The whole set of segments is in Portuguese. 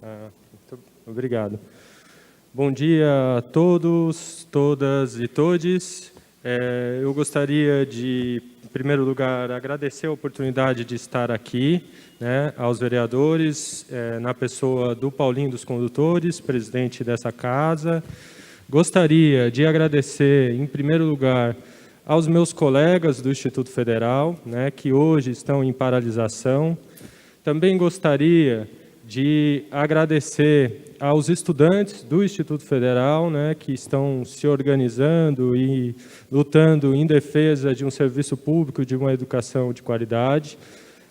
Muito obrigado. Bom dia a todos, todas e todes. Eu gostaria de, em primeiro lugar, agradecer a oportunidade de estar aqui, né, aos vereadores, na pessoa do Paulinho dos Condutores, presidente dessa casa. Gostaria de agradecer, em primeiro lugar, aos meus colegas do Instituto Federal, né, que hoje estão em paralisação. Também gostaria de agradecer aos estudantes do Instituto Federal, né, que estão se organizando e lutando em defesa de um serviço público, de uma educação de qualidade.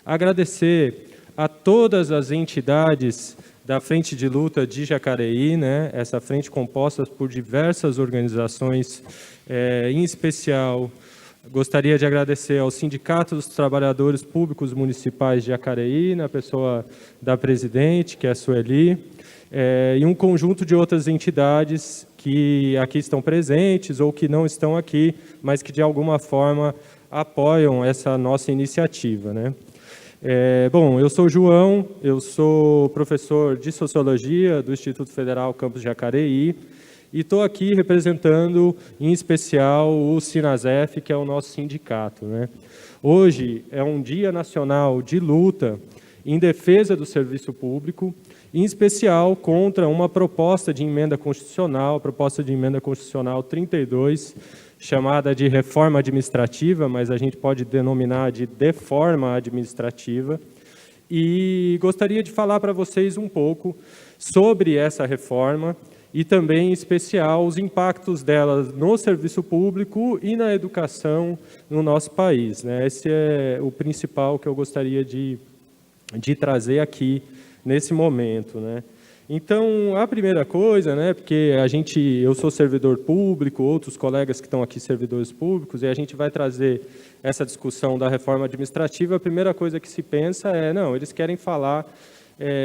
Agradecer a todas as entidades da Frente de Luta de Jacareí, né, essa frente composta por diversas organizações, em especial. Gostaria de agradecer ao Sindicato dos Trabalhadores Públicos Municipais de Jacareí, na pessoa da presidente, que é a Sueli, e um conjunto de outras entidades que aqui estão presentes ou que não estão aqui, mas que de alguma forma apoiam essa nossa iniciativa, né? Bom, eu sou o João, eu sou professor de Sociologia do Instituto Federal Campus Jacareí, e estou aqui representando, em especial, o Sinasef, que é o nosso sindicato, né? Hoje é um dia nacional de luta em defesa do serviço público, em especial contra uma proposta de emenda constitucional, proposta de emenda constitucional 32, chamada de reforma administrativa, mas a gente pode denominar de deforma administrativa. E gostaria de falar para vocês um pouco sobre essa reforma, e também, em especial, os impactos delas no serviço público e na educação no nosso país, né? Esse é o principal que eu gostaria de trazer aqui nesse momento, né? Então, a primeira coisa, né, porque eu sou servidor público, outros colegas que estão aqui servidores públicos, e a gente vai trazer essa discussão da reforma administrativa, a primeira coisa que se pensa não, eles querem falar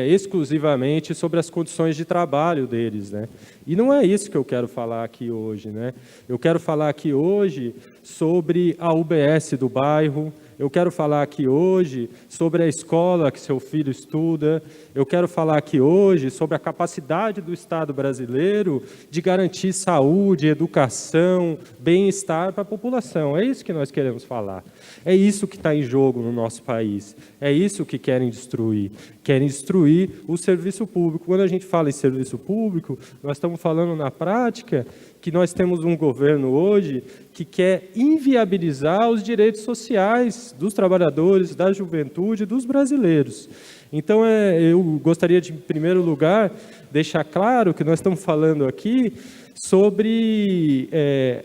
exclusivamente sobre as condições de trabalho deles, né? E não é isso que eu quero falar aqui hoje, né? Eu quero falar aqui hoje sobre a UBS do bairro, eu quero falar aqui hoje sobre a escola que seu filho estuda, eu quero falar aqui hoje sobre a capacidade do Estado brasileiro de garantir saúde, educação, bem-estar para a população. É isso que nós queremos falar. É isso que está em jogo no nosso país. É isso que querem destruir. Querem destruir o serviço público. Quando a gente fala em serviço público, nós estamos falando na prática que nós temos um governo hoje que quer inviabilizar os direitos sociais dos trabalhadores, da juventude, dos brasileiros. Então, eu gostaria de, em primeiro lugar, deixar claro que nós estamos falando aqui sobre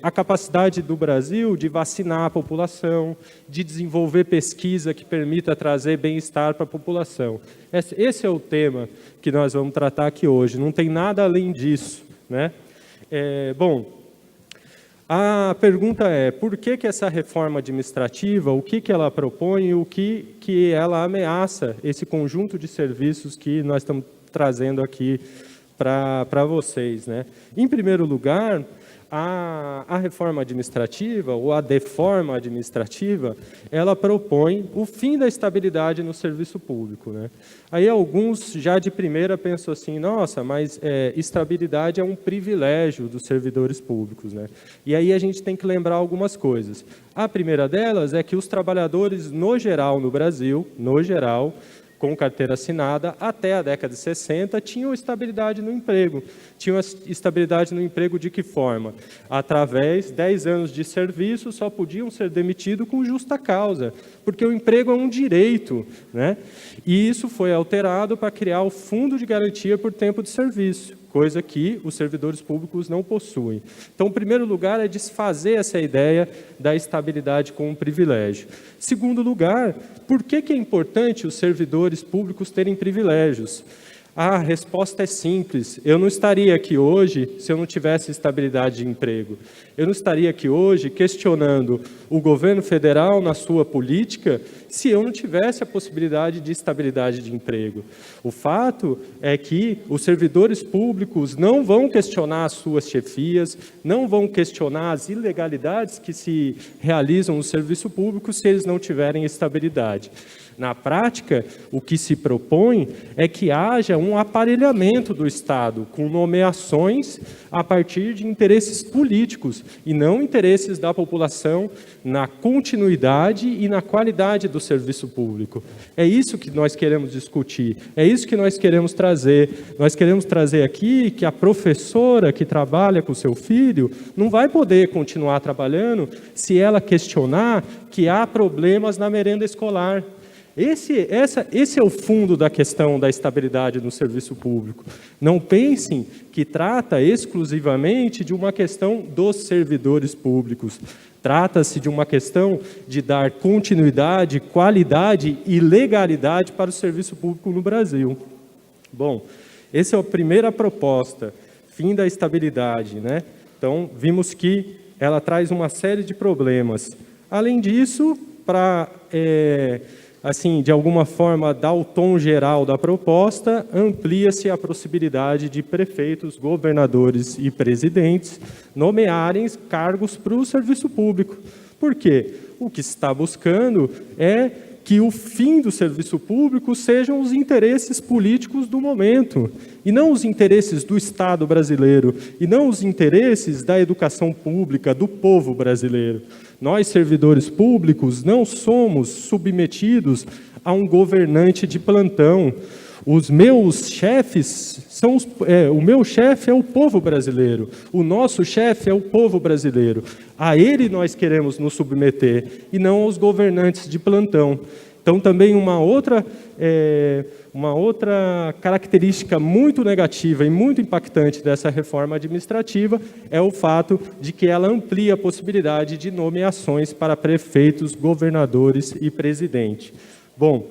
a capacidade do Brasil de vacinar a população, de desenvolver pesquisa que permita trazer bem-estar para a população. Esse é o tema que nós vamos tratar aqui hoje, não tem nada além disso, né? Bom, a pergunta é, por que essa reforma administrativa, o que ela propõe e o que ela ameaça esse conjunto de serviços que nós estamos trazendo aqui para vocês, né? Em primeiro lugar, a reforma administrativa, ou a deforma administrativa, ela propõe o fim da estabilidade no serviço público, né? Aí alguns já de primeira pensam assim, nossa, mas estabilidade é um privilégio dos servidores públicos, né? E aí a gente tem que lembrar algumas coisas. A primeira delas é que os trabalhadores, no geral, no Brasil, com carteira assinada, até a década de 60, tinham estabilidade no emprego. Tinham estabilidade no emprego de que forma? Através de 10 anos de serviço, só podiam ser demitidos com justa causa, porque o emprego é um direito, né? E isso foi alterado para criar o Fundo de Garantia por Tempo de Serviço, coisa que os servidores públicos não possuem. Então, em primeiro lugar, é desfazer essa ideia da estabilidade como um privilégio. Segundo lugar, por que é importante os servidores públicos terem privilégios? A resposta é simples. Eu não estaria aqui hoje se eu não tivesse estabilidade de emprego. Eu não estaria aqui hoje questionando o governo federal na sua política se eu não tivesse a possibilidade de estabilidade de emprego. O fato é que os servidores públicos não vão questionar as suas chefias, não vão questionar as ilegalidades que se realizam no serviço público se eles não tiverem estabilidade. Na prática, o que se propõe é que haja um aparelhamento do Estado com nomeações a partir de interesses políticos e não interesses da população na continuidade e na qualidade do serviço público. É isso que nós queremos discutir, é isso que nós queremos trazer. Nós queremos trazer aqui que a professora que trabalha com o seu filho não vai poder continuar trabalhando se ela questionar que há problemas na merenda escolar. Esse é o fundo da questão da estabilidade no serviço público. Não pensem que trata exclusivamente de uma questão dos servidores públicos. Trata-se de uma questão de dar continuidade, qualidade e legalidade para o serviço público no Brasil. Bom, essa é a primeira proposta, fim da estabilidade, né? Então, vimos que ela traz uma série de problemas. Além disso, para... assim, de alguma forma, dar o tom geral da proposta, amplia-se a possibilidade de prefeitos, governadores e presidentes nomearem cargos para o serviço público. Por quê? O que se está buscando é que o fim do serviço público sejam os interesses políticos do momento, e não os interesses do Estado brasileiro, e não os interesses da educação pública, do povo brasileiro. Nós, servidores públicos, não somos submetidos a um governante de plantão. Os meus chefes são o meu chefe é o povo brasileiro. O nosso chefe é o povo brasileiro. A ele nós queremos nos submeter e não aos governantes de plantão. Então, também uma outra característica muito negativa e muito impactante dessa reforma administrativa é o fato de que ela amplia a possibilidade de nomeações para prefeitos, governadores e presidente. Bom,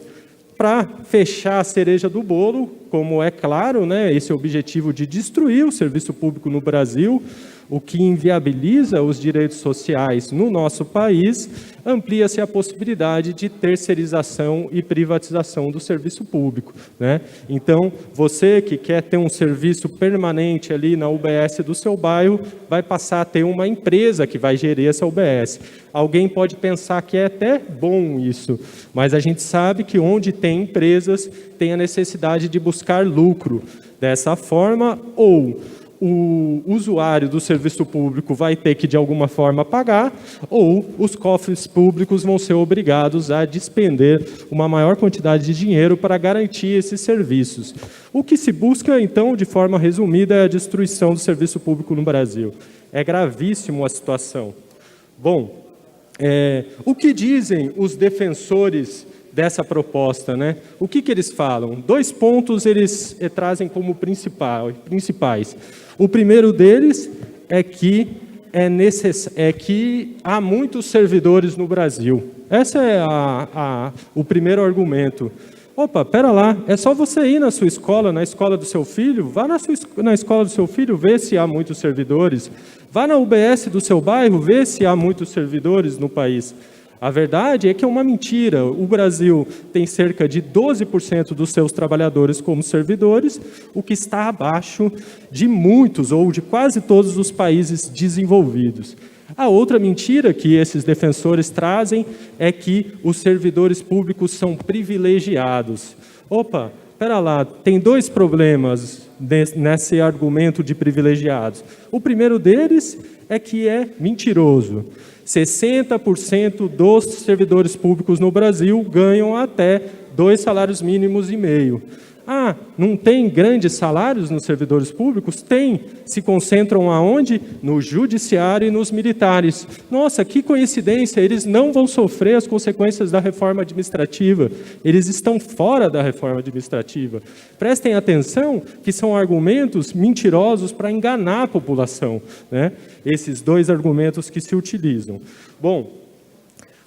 para fechar a cereja do bolo, como é claro, né, esse objetivo de destruir o serviço público no Brasil, o que inviabiliza os direitos sociais no nosso país, amplia-se a possibilidade de terceirização e privatização do serviço público, né? Então, você que quer ter um serviço permanente ali na UBS do seu bairro, vai passar a ter uma empresa que vai gerir essa UBS. Alguém pode pensar que é até bom isso, mas a gente sabe que onde tem empresas, tem a necessidade de buscar lucro. Dessa forma, ou o usuário do serviço público vai ter que, de alguma forma, pagar, ou os cofres públicos vão ser obrigados a despender uma maior quantidade de dinheiro para garantir esses serviços. O que se busca, então, de forma resumida, é a destruição do serviço público no Brasil. É gravíssimo a situação. Bom, o que dizem os defensores dessa proposta, né? O que eles falam? 2 pontos eles trazem como principais. O primeiro deles é que há muitos servidores no Brasil. Esse é o primeiro argumento. Opa, pera lá, é só você ir na sua escola, na escola do seu filho, vá na escola do seu filho, vê se há muitos servidores. Vá na UBS do seu bairro, vê se há muitos servidores no país. A verdade é que é uma mentira. O Brasil tem cerca de 12% dos seus trabalhadores como servidores, o que está abaixo de muitos ou de quase todos os países desenvolvidos. A outra mentira que esses defensores trazem é que os servidores públicos são privilegiados. Opa, espera lá, tem 2 problemas nesse argumento de privilegiados. O primeiro deles é que é mentiroso. 60% dos servidores públicos no Brasil ganham até 2 salários mínimos e meio. Ah, não tem grandes salários nos servidores públicos? Tem. Se concentram aonde? No judiciário e nos militares. Nossa, que coincidência, eles não vão sofrer as consequências da reforma administrativa. Eles estão fora da reforma administrativa. Prestem atenção que são argumentos mentirosos para enganar a população, né? Esses 2 argumentos que se utilizam. Bom,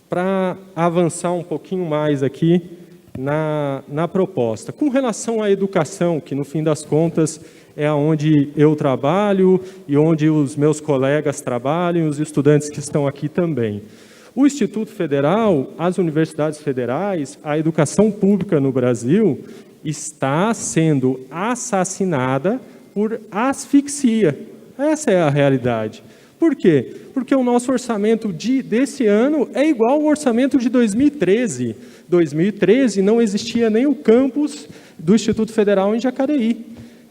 para avançar um pouquinho mais aqui, na proposta. Com relação à educação, que no fim das contas é onde eu trabalho e onde os meus colegas trabalham, os estudantes que estão aqui também. O Instituto Federal, as universidades federais, a educação pública no Brasil está sendo assassinada por asfixia. Essa é a realidade. Por quê? Porque o nosso orçamento desse ano é igual ao orçamento de 2013. 2013 não existia nem o campus do Instituto Federal em Jacareí.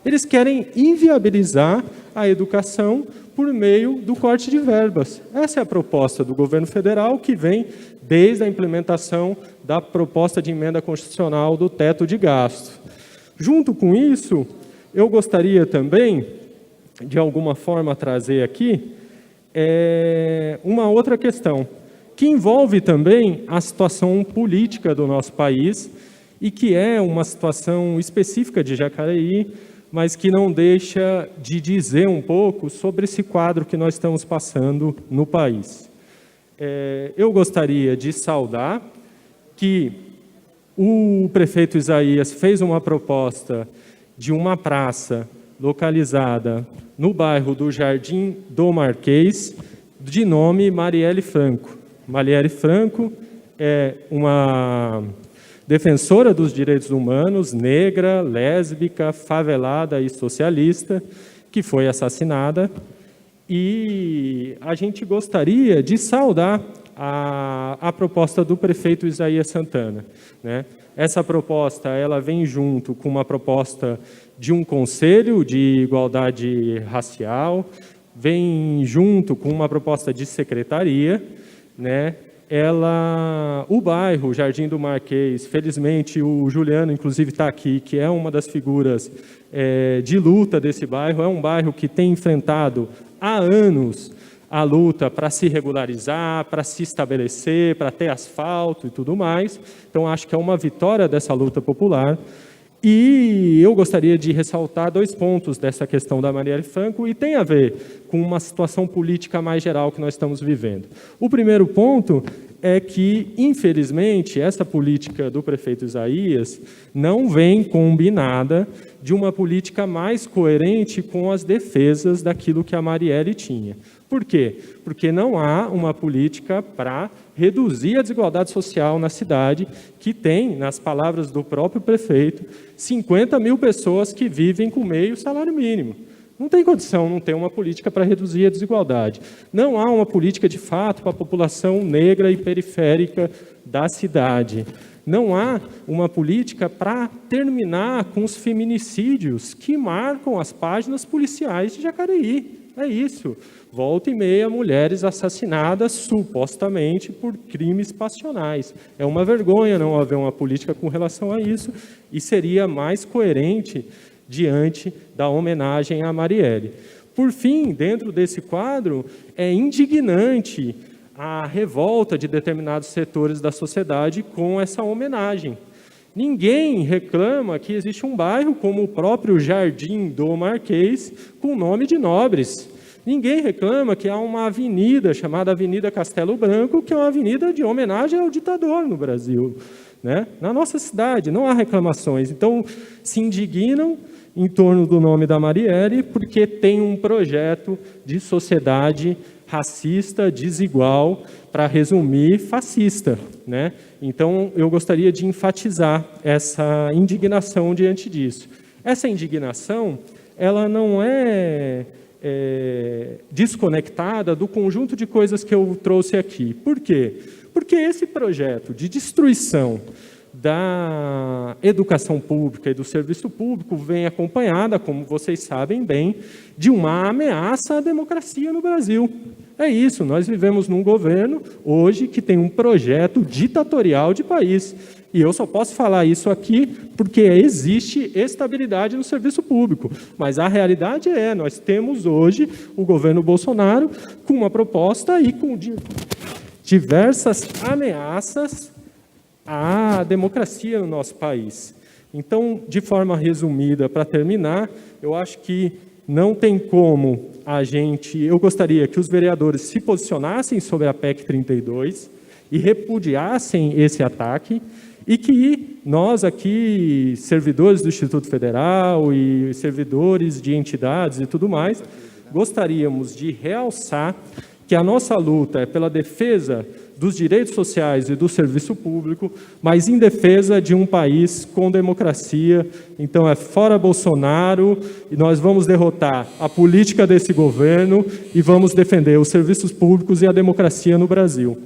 Eles querem inviabilizar a educação por meio do corte de verbas. Essa é a proposta do governo federal, que vem desde a implementação da proposta de emenda constitucional do teto de gasto. Junto com isso, eu gostaria também, de alguma forma, trazer aqui uma outra questão, que envolve também a situação política do nosso país, e que é uma situação específica de Jacareí, mas que não deixa de dizer um pouco sobre esse quadro que nós estamos passando no país. Eu gostaria de saudar que o prefeito Isaías fez uma proposta de uma praça localizada no bairro do Jardim do Marquês, de nome Marielle Franco. Marielle Franco é uma defensora dos direitos humanos, negra, lésbica, favelada e socialista, que foi assassinada. E a gente gostaria de saudar a proposta do prefeito Isaías Santana, né? Essa proposta, ela vem junto com uma proposta de um conselho de igualdade racial, vem junto com uma proposta de secretaria, né? O bairro Jardim do Marquês, felizmente o Juliano, inclusive, está aqui, que é uma das figuras de luta desse bairro, é um bairro que tem enfrentado há anos a luta para se regularizar, para se estabelecer, para ter asfalto e tudo mais. Então, acho que é uma vitória dessa luta popular. E eu gostaria de ressaltar 2 pontos dessa questão da Marielle Franco, e tem a ver com uma situação política mais geral que nós estamos vivendo. O primeiro ponto é que, infelizmente, essa política do prefeito Isaías não vem combinada de uma política mais coerente com as defesas daquilo que a Marielle tinha. Por quê? Porque não há uma política para reduzir a desigualdade social na cidade, que tem, nas palavras do próprio prefeito, 50 mil pessoas que vivem com meio salário mínimo. Não tem condição não ter uma política para reduzir a desigualdade. Não há uma política, de fato, para a população negra e periférica da cidade. Não há uma política para terminar com os feminicídios que marcam as páginas policiais de Jacareí. É isso. Volta e meia, mulheres assassinadas supostamente por crimes passionais. É uma vergonha não haver uma política com relação a isso, e seria mais coerente diante da homenagem à Marielle. Por fim, dentro desse quadro, é indignante a revolta de determinados setores da sociedade com essa homenagem. Ninguém reclama que existe um bairro como o próprio Jardim do Marquês com nome de nobres. Ninguém reclama que há uma avenida chamada Avenida Castelo Branco, que é uma avenida de homenagem ao ditador no Brasil, né? Na nossa cidade não há reclamações. Então, se indignam em torno do nome da Marielle porque tem um projeto de sociedade racista, desigual, para resumir, fascista, né? Então, eu gostaria de enfatizar essa indignação diante disso. Essa indignação, ela não é desconectada do conjunto de coisas que eu trouxe aqui. Por quê? Porque esse projeto de destruição da educação pública e do serviço público vem acompanhada, como vocês sabem bem, de uma ameaça à democracia no Brasil. É isso, nós vivemos num governo hoje que tem um projeto ditatorial de país. E eu só posso falar isso aqui porque existe estabilidade no serviço público. Mas a realidade nós temos hoje o governo Bolsonaro com uma proposta e com diversas ameaças à democracia no nosso país. Então, de forma resumida, para terminar, eu acho que não tem como eu gostaria que os vereadores se posicionassem sobre a PEC 32 e repudiassem esse ataque, e que nós aqui, servidores do Instituto Federal e servidores de entidades e tudo mais, gostaríamos de realçar que a nossa luta é pela defesa dos direitos sociais e do serviço público, mas em defesa de um país com democracia. Então, é fora Bolsonaro, e nós vamos derrotar a política desse governo e vamos defender os serviços públicos e a democracia no Brasil.